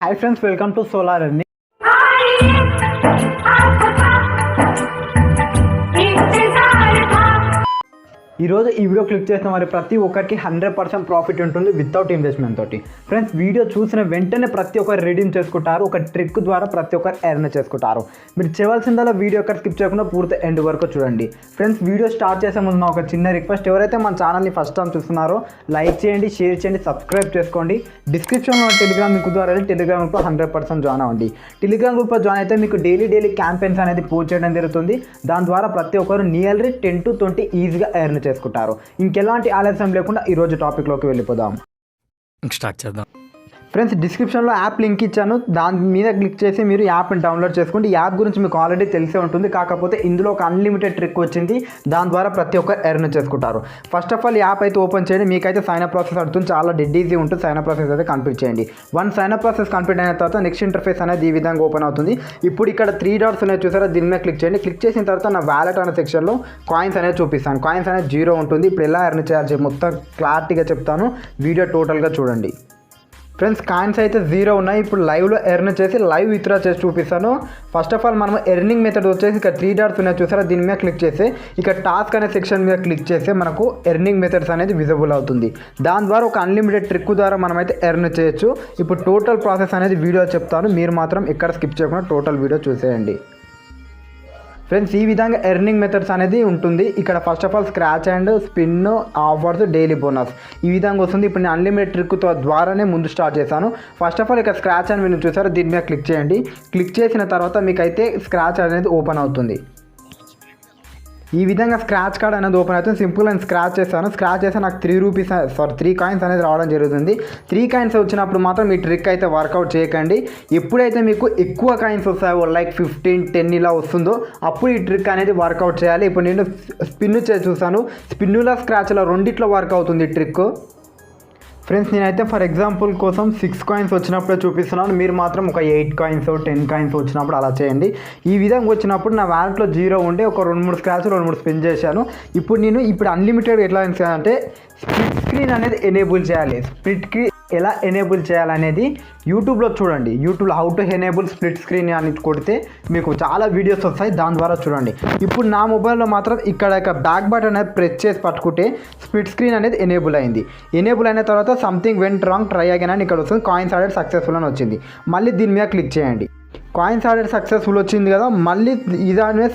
Hi friends, welcome to Solar Earning. ఈరోజు ఈ video click చేసిన మరి ప్రతి ఒక్కరికి 100% ప్రాఫిట్ ఉంటుంది వితౌట్ ఇన్వెస్ట్మెంట్ తోటి. ఫ్రెండ్స్, వీడియో చూసిన వెంటనే ప్రతి ఒక్కరు రిడీమ్ చేసుకుంటారు. ఒక ట్రిక్ ద్వారా ప్రతి ఒక్కరు ఎర్న్ చేసుకుంటారు. మీరు చేయవలసిందల్లా వీడియో ఎక్కడ స్కిప్ చేయకుండా పూర్తి ఎండ్ వరకు చూడండి. ఫ్రెండ్స్, వీడియో స్టార్ట్ చేసే ముందు నా ఒక చిన్న రిక్వెస్ట్, ఎవరైతే మన ఛానల్ని ఫస్ట్ టైం చూస్తున్నారో లైక్ చేయండి, షేర్ చేయండి, సబ్స్క్రైబ్ చేసుకోండి. డిస్క్రిప్షన్లో టెలిగ్రామ్ లింక్ ద్వారా టెలిగ్రామ్ గ్రూప్లో 100% జాయిన్ అవ్వండి. టెలిగ్రామ్ గ్రూప్లో జాయిన్ అయితే మీకు డైలీ క్యాంపెయిన్స్ అనేది పోస్ట్ చేయడం జరుగుతుంది. దాని ద్వారా ప్రతి ఒక్కరు నియర్లీ 10 to 20 ఈజీగా ఎర్న్ చేసుకుంటారు. ఇంకెలాంటి ఆలస్యం లేకుండా ఈరోజు టాపిక్లోకి వెళ్ళిపోదాం. స్టార్ట్ చేద్దాం. ఫ్రెండ్స్, డిస్క్రిప్షన్లో యాప్ లింక్ ఇచ్చాను. దాని మీద క్లిక్ చేసి మీరు యాప్ని డౌన్లోడ్ చేసుకోండి. యాప్ గురించి మీకు ఆల్రెడీ తెలిసే ఉంటుంది. కాకపోతే ఇందులో ఒక అన్లిమిటెడ్ ట్రిక్ వచ్చింది. దాని ద్వారా ప్రతి ఒక్కరు ఎర్న్ చేసుకుంటారు. ఫస్ట్ ఆఫ్ ఆల్ యాప్ అయితే ఓపెన్ చేయండి. మీకైతే సైన్ అప్ ప్రాసెస్ అడుగుతుంది. చాలా డెడ్ ఈజీ ఉంటుంది. సైన్ అప్ ప్రాసెస్ అయితే కంప్లీట్ చేయండి. One sine up process complete అయిన తర్వాత నెక్స్ట్ ఇంటర్ఫేస్ అనేది ఈ విధంగా ఓపెన్ అవుతుంది. ఇప్పుడు ఇక్కడ 3 డాట్స్ ఉన్నాయి చూసారా, దీని మీద క్లిక్ చేయండి. క్లిక్ చేసిన తర్వాత నా వ్యాలెట్ అనే సెక్షన్లో కాయిన్స్ అనేది చూపిస్తాను. కాయిన్స్ అనేది 0 ఉంటుంది. ఇప్పుడు ఎలా ఎర్న్ చేయాలి మొత్తం క్లారిటీగా చెప్తాను. వీడియో టోటల్గా చూడండి. ఫ్రెండ్స్, కాయిన్స్ అయితే 0 ఉన్నాయి. ఇప్పుడు లైవ్లో ఎర్న్ చేసి లైవ్ విత్డ్రా చేసి చూపిస్తాను. ఫస్ట్ ఆఫ్ ఆల్ మనం ఎర్నింగ్ మెథడ్ వచ్చేసి ఇక్కడ 3 డాట్స్ ఉన్నాయి చూసారా, దీని మీద క్లిక్ చేసి ఇక్కడ టాస్క్ అనే సెక్షన్ మీద క్లిక్ చేస్తే మనకు ఎర్నింగ్ మెథడ్స్ అనేది విజిబుల్ అవుతుంది. దాని ద్వారా ఒక అన్లిమిటెడ్ ట్రిక్ ద్వారా మనం అయితే ఎర్న్ చేయొచ్చు. ఇప్పుడు టోటల్ ప్రాసెస్ అనేది వీడియో చెప్తాను. మీరు మాత్రం ఎక్కడ స్కిప్ చేయకుండా టోటల్ వీడియో చూసేయండి. ఫ్రెండ్స్, ఈ విధంగా ఎర్నింగ్ మెథడ్స్ అనేది ఉంటుంది. ఇక్కడ first of all scratch and spin, offers, daily bonus ఈ విధంగా వస్తుంది. ఇప్పుడు నేను అన్లిమిటెడ్ ట్రిక్ ద్వారానే ముందు స్టార్ట్ చేశాను. ఫస్ట్ ఆఫ్ ఆల్ ఇక్కడ స్క్రాచ్ అని మీరు చూసారో దీని మీద క్లిక్ చేయండి. క్లిక్ చేసిన తర్వాత మీకైతే స్క్రాచ్ అనేది ఓపెన్ అవుతుంది. ఈ విధంగా స్క్రాచ్ కార్డ్ అనేది ఓపెన్ అవుతుంది. సింపుల్ నేను స్క్రాచ్ చేశాను. స్క్రాచ్ చేస్తే నాకు 3 కాయిన్స్ అనేది రావడం జరుగుతుంది. 3 కాయిన్స్ వచ్చినప్పుడు మాత్రం ఈ ట్రిక్ అయితే వర్కౌట్ చేయకండి. ఎప్పుడైతే మీకు ఎక్కువ కాయిన్స్ వస్తాయో లైక్ 15, 10 ఇలా వస్తుందో అప్పుడు ఈ ట్రిక్ అనేది వర్కౌట్ చేయాలి. ఇప్పుడు నేను స్పిన్ చేసి చూసాను. స్పిన్నులో స్క్రాచ్లో రెండిట్లో వర్క్ అవుతుంది ఈ ట్రిక్. ఫ్రెండ్స్, నేనైతే ఫర్ ఎగ్జాంపుల్ కోసం 6 కాయిన్స్ వచ్చినప్పుడే చూపిస్తున్నాను. మీరు మాత్రం ఒక 8 కాయిన్స్ 10 కాయిన్స్ వచ్చినప్పుడు అలా చేయండి. ఈ విధంగా వచ్చినప్పుడు నా వ్యాలెట్లో 0 ఉండే ఒక 2-3 స్క్రాచ్ 2-3 స్పిన్ చేశాను. ఇప్పుడు అన్లిమిటెడ్ ఎట్లా అంటే స్ప్లిట్ స్క్రీన్ అనేది ఎనేబుల్ చేయాలి. స్ప్లిట్ స్క్రీన్ ఎలా ఎనేబుల్ చేయాలనేది యూట్యూబ్లో చూడండి. యూట్యూబ్లో how to enable split screen అని కొడితే మీకు చాలా వీడియోస్ వస్తాయి. దాని ద్వారా చూడండి. ఇప్పుడు నా మొబైల్లో మాత్రం ఇక్కడ బ్యాక్ బటన్ అనేది ప్రెస్ చేసి పట్టుకుంటే స్ప్లిట్ స్క్రీన్ అనేది ఎనేబుల్ అయింది. ఎనేబుల్ అయిన తర్వాత something went wrong, try again అని ఇక్కడ వస్తుంది. కాయిన్స్ ఆడెడ్ సక్సెస్ఫుల్ అని వచ్చింది. మళ్ళీ దీని మీద క్లిక్ చేయండి. కాయిన్స్ ఆడెడ్ సక్సెస్ఫుల్ వచ్చింది కదా, మళ్ళీ ఇదానే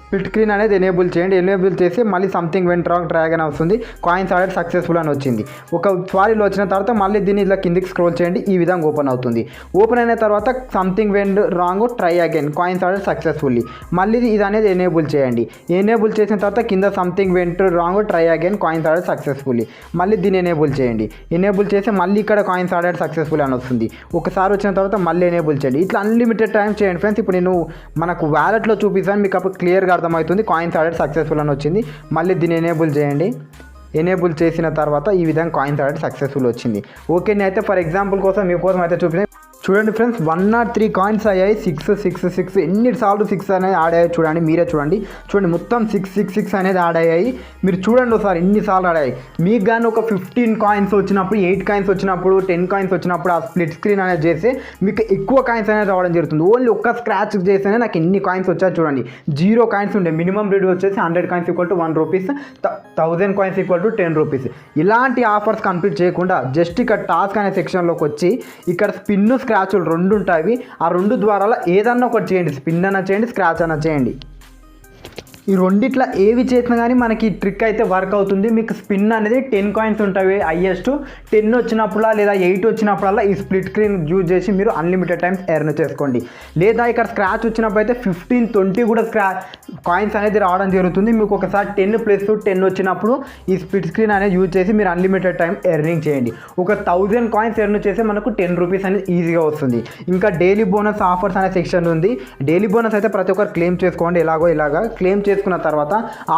స్ప్లిట్ స్క్రీన్ అనేది ఎనేబుల్ చేయండి. ఎనేబుల్ చేసి మళ్ళీ something went wrong, try again వస్తుంది. కాయిన్స్ ఆడెడ్ సక్సెస్ఫుల్ అని వచ్చింది. ఒక సారీలో వచ్చిన తర్వాత మళ్ళీ దీన్ని ఇలా కిందికి స్క్రోల్ చేయండి. ఈ విధంగా ఓపెన్ అవుతుంది. ఓపెన్ అయిన తర్వాత something went wrong, try again, coins added successfully. మళ్ళీ ఇది అనేది ఎనేబుల్ చేయండి. ఎనేబుల్ చేసిన తర్వాత కింద something went wrong, try again, coins added successfully. మళ్ళీ దీన్ని ఎనేబుల్ చేయండి. ఎనేబుల్ చేసి మళ్ళీ ఇక్కడ కాయిన్స్ ఆడెడ్ సక్సెస్ఫుల్ అని వస్తుంది. ఒకసారి వచ్చిన తర్వాత మళ్ళీ ఎనేబుల్ చేయండి. ఇట్లా అన్లిమిటెడ్ టైం చేయండి ఫ్రెండ్స్. ఇప్పుడు నేను మనకు వ్యాలెట్లో చూపిస్తాను, మీకు అప్పుడు క్లియర్గా అర్థమవుతుంది. కాయిన్స్ ఆడెడ్ సక్సెస్ఫుల్ అని వచ్చింది. మళ్ళీ దీన్ని ఎనేబుల్ చేయండి. ఎనేబుల్ చేసిన తర్వాత ఈ విధంగా కాయిన్స్ ఆడెడ్ సక్సెస్ఫుల్ వచ్చింది. ఓకే, నేనైతే ఫర్ ఎగ్జాంపుల్ కోసం మీకోసం అయితే చూపించాను. చూడండి ఫ్రెండ్స్, 103 కాయిన్స్ అయ్యాయి. 6 ఎన్నిసార్లు 6 అనేది యాడ్ అయ్యాయి చూడండి. మీరే చూడండి మొత్తం 6 అనేది యాడ్ అయ్యాయి. మీరు చూడండి ఒకసారి ఎన్నిసార్లు యాడ్ అయ్యాయి. మీకు కానీ ఒక 15 కాయిన్స్ వచ్చినప్పుడు, 8 కాయిన్స్ వచ్చినప్పుడు, 10 కాయిన్స్ వచ్చినప్పుడు ఆ స్ప్లిట్ స్క్రీన్ అనేది చేస్తే మీకు ఎక్కువ కాయిన్స్ అనేది రావడం జరుగుతుంది. ఓన్లీ ఒక్క స్క్రాచ్ చేస్తేనే నాకు ఎన్ని కాయిన్స్ వచ్చాయి చూడండి. 0 కాయిన్స్ ఉండే. మినిమం రేట్ వచ్చేసి 100 coins equal to 1 rupees, 1000 coins equal to 10 rupees. ఇలాంటి ఆఫర్స్ కంప్లీట్ చేయకుండా జస్ట్ ఇక్కడ టాస్క్ అనే సెక్షన్లోకి వచ్చి ఇక్కడ స్పిన్, స్క్రాచ్లు 2 ఉంటాయి. ఆ 2 ద్వారా ఏదన్నా ఒకటి చేయండి. స్పిన్ అన్న చేయండి, స్క్రాచ్ అన్న చేయండి. ఈ రెండిట్లా ఏవి చేసినా కానీ మనకి ఈ ట్రిక్ అయితే వర్క్ అవుతుంది. మీకు స్పిన్ అనేది 10 కాయిన్స్ ఉంటాయి హైయెస్ట్. 10 వచ్చినప్పుడా లేదా 8 వచ్చినప్పుడల్లా ఈ స్ప్లిట్ స్క్రీన్ యూజ్ చేసి మీరు అన్లిమిటెడ్ టైమ్స్ ఎర్న్ చేసుకోండి. లేదా ఇక్కడ స్క్రాచ్ వచ్చినప్పుడు అయితే 15, 20 కూడా కాయిన్స్ అనేది రావడం జరుగుతుంది. మీకు ఒకసారి 10+10 వచ్చినప్పుడు ఈ స్ప్లిట్ స్క్రీన్ అనేది యూజ్ చేసి మీరు అన్లిమిటెడ్ టైం ఎర్నింగ్ చేయండి. ఒక 1000 కాయిన్స్ ఎర్న్ చేస్తే మనకు 10 రూపీస్ అనేది ఈజీగా వస్తుంది. ఇంకా డైలీ బోనస్ ఆఫర్స్ అనే సెక్షన్ ఉంది. డైలీ బోనస్ అయితే ప్రతి ఒక్కరు క్లెయిమ్ చేసుకోండి. ఇలాగా క్లెయిమ్ చేసుకున్న తర్వాత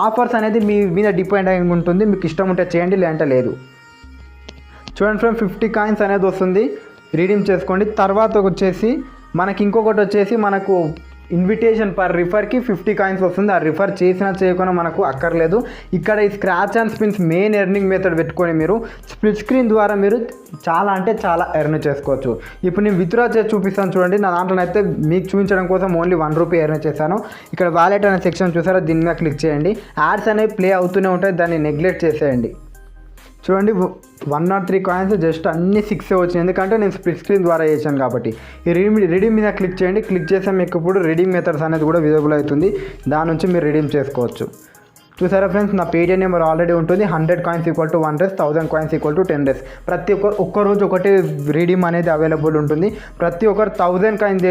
ఆఫర్స్ అనేది మీ మీద డిపెండ్ అయి ఉంటుంది. మీకు ఇష్టం ఉంటే చేయండి, లేదంటే లేదు. చూడండి ఫ్రెండ్స్, 50 కాయిన్స్ అనేది వస్తుంది. రీడీమ్ చేసుకోండి. తర్వాత వచ్చేసి మనకి ఇంకొకటి వచ్చేసి మనకు ఇన్విటేషన్ పర్ రిఫర్కి 50 కాయిన్స్ వస్తుంది. ఆ రిఫర్ చేసినా చేయకుండా మనకు అక్కర్లేదు. ఇక్కడ ఈ scratch and spins main earning method పెట్టుకొని మీరు స్ప్లిట్ స్క్రీన్ ద్వారా మీరు చాలా అంటే చాలా ఎర్న్ చేసుకోవచ్చు. ఇప్పుడు నేను విత్డ్రా చేసి చూపిస్తాను చూడండి. నా దాంట్లో అయితే మీకు చూపించడం కోసం ఓన్లీ ₹1 ఎర్న్ చేశాను. ఇక్కడ వాలెట్ అనే సెక్షన్ చూసారా, దీని మీద క్లిక్ చేయండి. యాడ్స్ అనేవి ప్లే అవుతూనే ఉంటాయి, దాన్ని నెగ్లెక్ట్ చేసేయండి. చూడండి 103 కాయిన్స్ జస్ట్ అన్ని 6 వచ్చినాయి, ఎందుకంటే నేను స్ప్లిట్ స్క్రీన్ ద్వారా చేశాను కాబట్టి. ఈ రిడీమ్ మీద క్లిక్ చేయండి. క్లిక్ చేస్తే మీకు ఇప్పుడు రిడీమ్ మెథడ్స్ అనేది కూడా విజిబుల్ అవుతుంది. దాని నుంచి మీరు రిడీమ్ చేసుకోవచ్చు. చూసారా ఫ్రెండ్స్, నా పేటిఎం నెంబర్ ఆల్రెడీ ఉంటుంది. 100 coins equal to 1 days, 1000 coins equal to 10 days. ప్రతి ఒక్కరోజు ఒకటి రిడీమ్ అనేది అవైలబుల్ ఉంటుంది. ప్రతి ఒక్కరు 1000 కాయిన్స్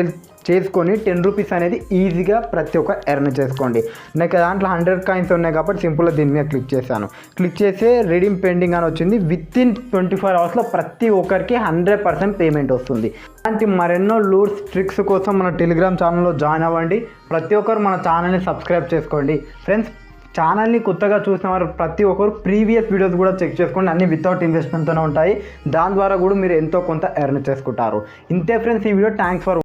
చేసుకొని ₹10 అనేది ఈజీగా ప్రతి ఒక్క ఎర్న్ చేసుకోండి. నాకు దాంట్లో 100 కాయిన్స్ ఉన్నాయి కాబట్టి సింపుల్గా దీని మీద క్లిక్ చేశాను. క్లిక్ చేస్తే రిడీమ్ పెండింగ్ అని వచ్చింది. వితిన్ 24 అవర్స్లో ప్రతి ఒక్కరికి 100% పేమెంట్ వస్తుంది. అలాంటి మరెన్నో లూట్స్ ట్రిక్స్ కోసం మన టెలిగ్రామ్ ఛానల్లో జాయిన్ అవ్వండి. ప్రతి ఒక్కరు మన ఛానల్ని సబ్స్క్రైబ్ చేసుకోండి. ఫ్రెండ్స్, ఛానల్ని కొత్తగా చూసిన వారు ప్రతి ఒక్కరు ప్రీవియస్ వీడియోస్ కూడా చెక్ చేసుకోండి. అన్ని వితౌట్ ఇన్వెస్ట్మెంట్తోనే ఉంటాయి. దాని ద్వారా కూడా మీరు ఎంతో కొంత ఎర్న్ చేసుకుంటారు. ఇంతే ఫ్రెండ్స్, ఈ వీడియో. Thanks for